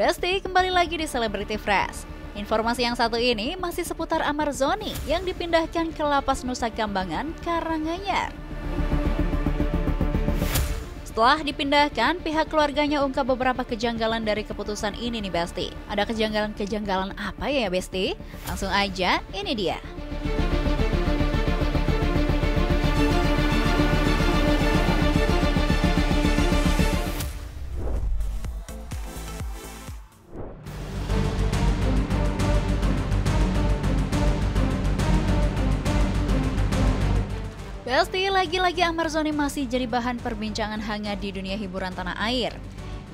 Besti, kembali lagi di Celebrity Fresh. Informasi yang satu ini masih seputar Ahmad Zony yang dipindahkan ke Lapas Nusa Kambangan, Karanganyar. Setelah dipindahkan, pihak keluarganya ungkap beberapa kejanggalan dari keputusan ini nih Besti. Ada kejanggalan-kejanggalan apa ya Besti? Langsung aja, ini dia. Besti, lagi-lagi Ahmad Zony masih jadi bahan perbincangan hangat di dunia hiburan tanah air.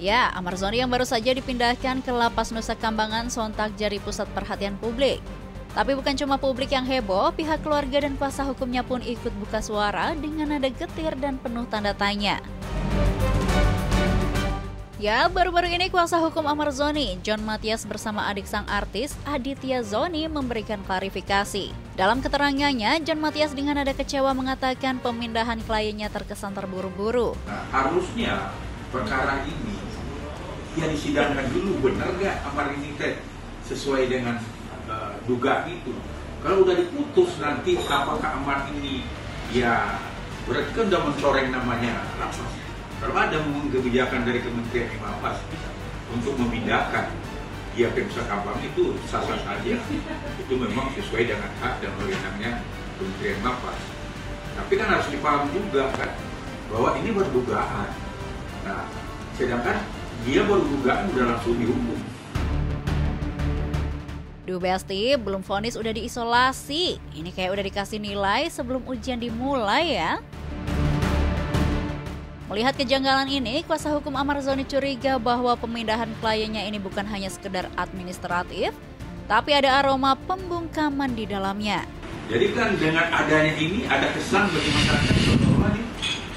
Ya, Ahmad Zony yang baru saja dipindahkan ke Lapas Nusa Kambangan sontak jadi pusat perhatian publik. Tapi bukan cuma publik yang heboh, pihak keluarga dan kuasa hukumnya pun ikut buka suara dengan nada getir dan penuh tanda tanya. Ya, baru-baru ini kuasa hukum Ahmad Zony, John Mathias bersama adik sang artis, Aditya Zony memberikan klarifikasi. Dalam keterangannya, John Mathias dengan nada kecewa mengatakan pemindahan kliennya terkesan terburu-buru. Nah, harusnya perkara ini ya disidangkan dulu, benar nggak Ahmad ini sesuai dengan dugaan itu. Kalau udah diputus nanti apakah Ahmad ini ya berarti kan udah mencoreng namanya lapas. Kalau ada kebijakan dari Kementerian Lapas untuk memindahkan dia ke Nusa Kambangan itu sah-sah saja. Itu memang sesuai dengan hak dan wewenangnya Kementerian Lapas. Tapi kan harus dipahami juga kan bahwa ini baru dugaan. Nah, sedangkan dia baru dugaan udah langsung dihukum. Duh Besti, belum vonis udah diisolasi. Ini kayak udah dikasih nilai sebelum ujian dimulai ya. Melihat kejanggalan ini, kuasa hukum Ahmad Zony curiga bahwa pemindahan kliennya ini bukan hanya sekedar administratif, tapi ada aroma pembungkaman di dalamnya. Jadi kan dengan adanya ini ada kesan bagi masyarakat bahwa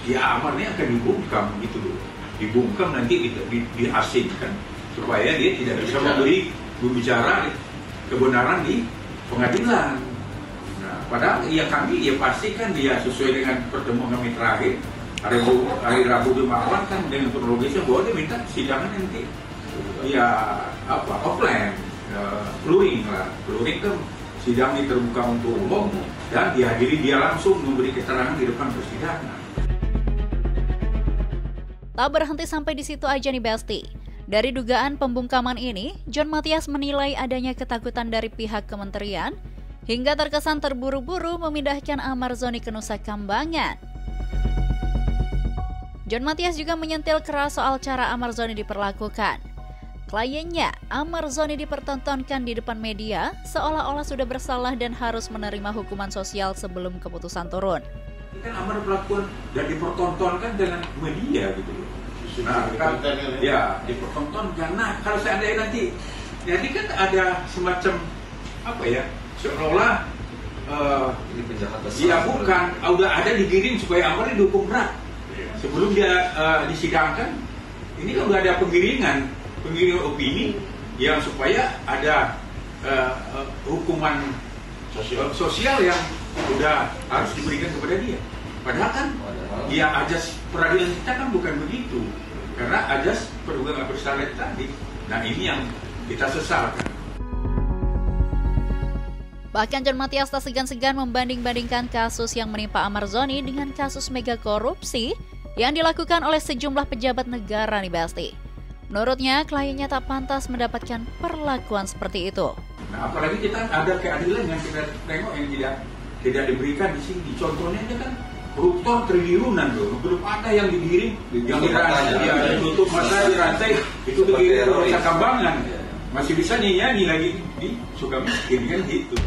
ya Ahmad ini akan dibungkam gitu loh. Dibungkam nanti diasingkan supaya dia tidak bisa berbicara kebenaran di pengadilan. Nah, padahal ya kami ya pastikan dia sesuai dengan pertemuan kami terakhir. Hari Rabu Jumat kan dengan kronologisnya bahwa dia minta sidangan nanti ya offline, luring lah. Luring kan sidangnya terbuka untuk umum dan dihadiri dia langsung memberi keterangan di depan persidangan. Tak berhenti sampai di situ aja nih Besti. Dari dugaan pembungkaman ini, John Mathias menilai adanya ketakutan dari pihak kementerian hingga terkesan terburu-buru memindahkan Ahmad Zony ke Nusa Kambangan. John Mathias juga menyentil keras soal cara Ahmad Zony diperlakukan. Kliennya, Ahmad Zony dipertontonkan di depan media seolah-olah sudah bersalah dan harus menerima hukuman sosial sebelum keputusan turun. Ini kan Ahmad diperlakukan dan dipertontonkan dengan media gitu loh. Nah, kan, ya dipertontonkan. Nah, kalau seandainya nanti, jadi kan ada semacam apa ya, seolah ya bukan, udah ada digiring supaya Ahmad dihukum berat. Sebelum dia disidangkan, ini kan udah ada penggiringan opini yang supaya ada hukuman sosial yang udah harus diberikan kepada dia. Padahal kan ya ajas peradilan kita kan bukan begitu, karena ajas praduga nggak bersalah tadi. Nah ini yang kita sesalkan. Bahkan John Mathias tak segan-segan membanding-bandingkan kasus yang menimpa Ahmad Zony dengan kasus mega korupsi yang dilakukan oleh sejumlah pejabat negara nih Besti. Menurutnya, kliennya tak pantas mendapatkan perlakuan seperti itu. Nah, apalagi kita ada keadilan yang kita tengok yang tidak diberikan di sini. Contohnya ini kan koruptor triliunan loh, belum ada yang digiring, yang ditutup masa dirantai, itu digiring ke Nusa Kambangan. Masih bisa nyanyi lagi di Sukamiskin kan gitu.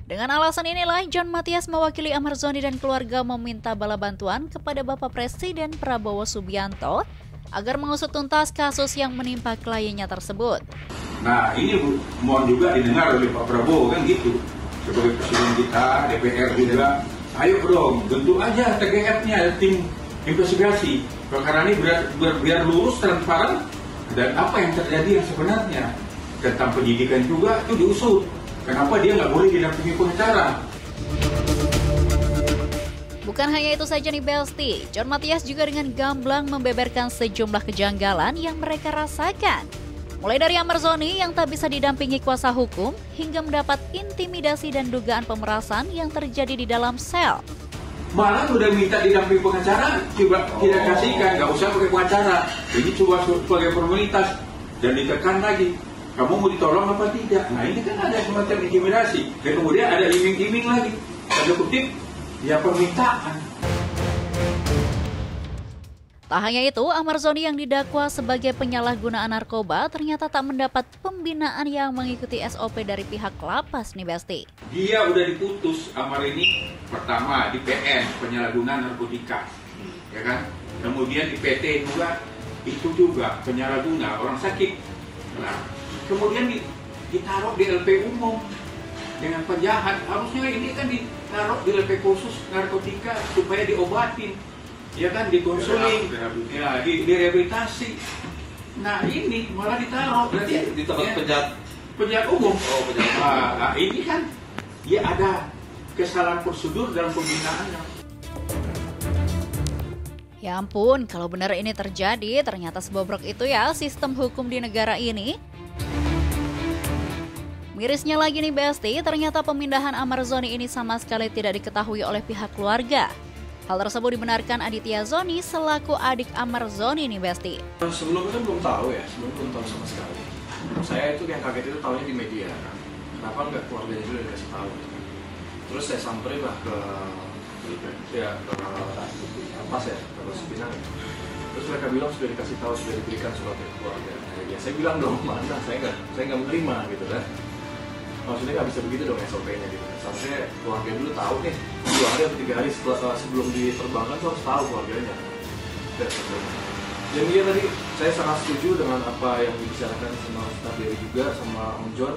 Dengan alasan inilah, John Mathias mewakili Ahmad Zony dan keluarga meminta bala bantuan kepada Bapak Presiden Prabowo Subianto agar mengusut tuntas kasus yang menimpa kliennya tersebut. Nah ini mohon juga didengar oleh Pak Prabowo kan gitu. Sebagai Presiden kita, DPR juga, ayo dong bentuk aja TGF-nya, tim investigasi. Perkara ini biar lurus, transparan, dan apa yang terjadi yang sebenarnya. Tentang penyidikan juga itu diusut. Kenapa dia nggak boleh didampingi pengacara? Bukan hanya itu saja nih Besti, John Matias juga dengan gamblang membeberkan sejumlah kejanggalan yang mereka rasakan. Mulai dari Amarzoni yang tak bisa didampingi kuasa hukum, hingga mendapat intimidasi dan dugaan pemerasan yang terjadi di dalam sel. Malah udah minta didampingi pengacara, coba tidak kasihkan, nggak usah pakai pengacara. Ini coba sebagai formalitas dan ditekan lagi. Kamu mau ditolong apa tidak? Nah ini kan ada semacam intimidasi. Dan kemudian ada iming-iming lagi. Tanda kutip, ya permintaan. Tak hanya itu, Amarzoni yang didakwa sebagai penyalahgunaan narkoba ternyata tak mendapat pembinaan yang mengikuti SOP dari pihak lapas nih Besti. Dia udah diputus, Amar ini pertama di PN, penyalahgunaan narkotika, ya kan? Kemudian di PT juga, itu juga penyalahguna orang sakit. Nah, kemudian ditaruh di LP umum dengan penjahat. Harusnya ini kan ditaruh di LP khusus narkotika supaya diobatin. Ya kan, dikonseling, ya, direhabilitasi. Nah ini malah ditaruh di tempat penjahat umum. Oh, penjahat umum. Nah, ini kan ya ada kesalahan prosedur dalam pembinaannya. Ya ampun, kalau benar ini terjadi, ternyata sebobrok itu ya sistem hukum di negara ini. Mirisnya lagi nih Besti, ternyata pemindahan Amarzoni ini sama sekali tidak diketahui oleh pihak keluarga. Hal tersebut dibenarkan Aditya Zoni selaku adik Amarzoni nih Besti. Sebelumnya belum tahu ya, belum tahu sama sekali. Saya itu yang kaget itu tahunya di media kan. Kenapa nggak keluarganya juga dikasih tahu? Terus saya samperin lah ke pas ya, ke Pinang. Terus mereka bilang sudah dikasih tahu, sudah diberikan surat ke keluarga. Ya saya bilang dong, mana saya nggak menerima gitu kan. Maksudnya nggak bisa begitu dong SOP-nya gitu. Seharusnya keluarga dulu tahu nih 2 hari atau 3 hari sebelum diterbangkan tuh harus tahu keluarganya. Dan dia tadi saya sangat setuju dengan apa yang dibicarakan sama Ustaz Dery juga sama Om John.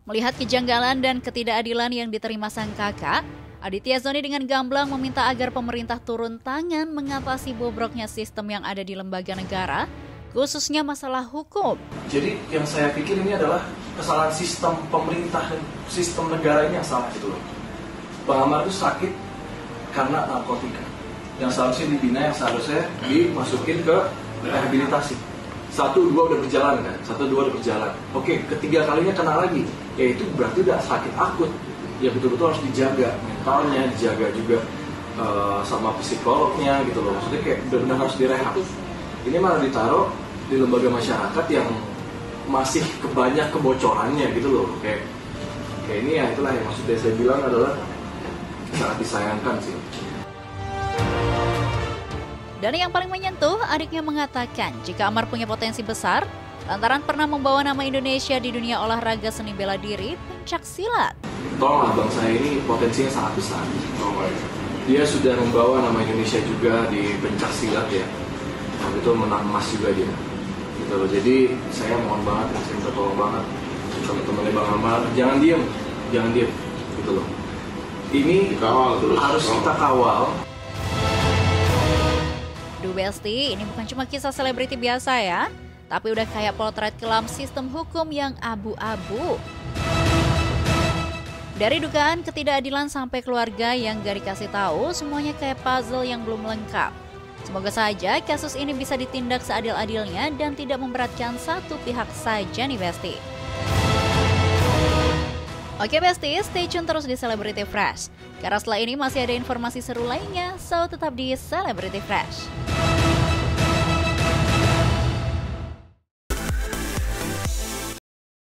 Melihat kejanggalan dan ketidakadilan yang diterima sang kakak, Aditya Zoni dengan gamblang meminta agar pemerintah turun tangan mengatasi bobroknya sistem yang ada di lembaga negara, khususnya masalah hukum. Jadi yang saya pikir ini adalah kesalahan sistem pemerintah dan sistem negara ini yang salah gitu loh. Bang Amar itu sakit karena narkotika. Yang seharusnya dibina, yang seharusnya dimasukin ke rehabilitasi. 1, 2 udah berjalan kan? 1, 2 udah berjalan. Oke, ketiga kalinya kena lagi. Ya itu berarti udah sakit akut. Ya betul-betul harus dijaga mentalnya, dijaga juga sama psikolognya gitu loh. Maksudnya kayak benar-benar harus direhab. Ini malah ditaruh di lembaga masyarakat yang masih banyak kebocorannya gitu loh. Kayak ini ya itulah yang maksudnya saya bilang adalah sangat disayangkan sih. Dan yang paling menyentuh, adiknya mengatakan jika Amar punya potensi besar lantaran pernah membawa nama Indonesia di dunia olahraga seni bela diri pencak silat. Tolonglah bang, saya ini potensinya sangat besar. Dia sudah membawa nama Indonesia juga di pencak silat ya. Waktu itu menang emas juga dia. Gitu loh. Jadi saya mohon banget, saya minta tolong banget sama temannya Bang Amar, jangan diem, gitu loh. Ini harus kita kawal. Duh Besti, ini bukan cuma kisah selebriti biasa ya, tapi udah kayak potret kelam sistem hukum yang abu-abu. Dari dugaan ketidakadilan sampai keluarga yang gak dikasih tahu, semuanya kayak puzzle yang belum lengkap. Semoga saja kasus ini bisa ditindak seadil-adilnya dan tidak memberatkan satu pihak saja nih Besti. Oke Besti, stay tune terus di Celebrity Fresh. Karena setelah ini masih ada informasi seru lainnya, so tetap di Celebrity Fresh.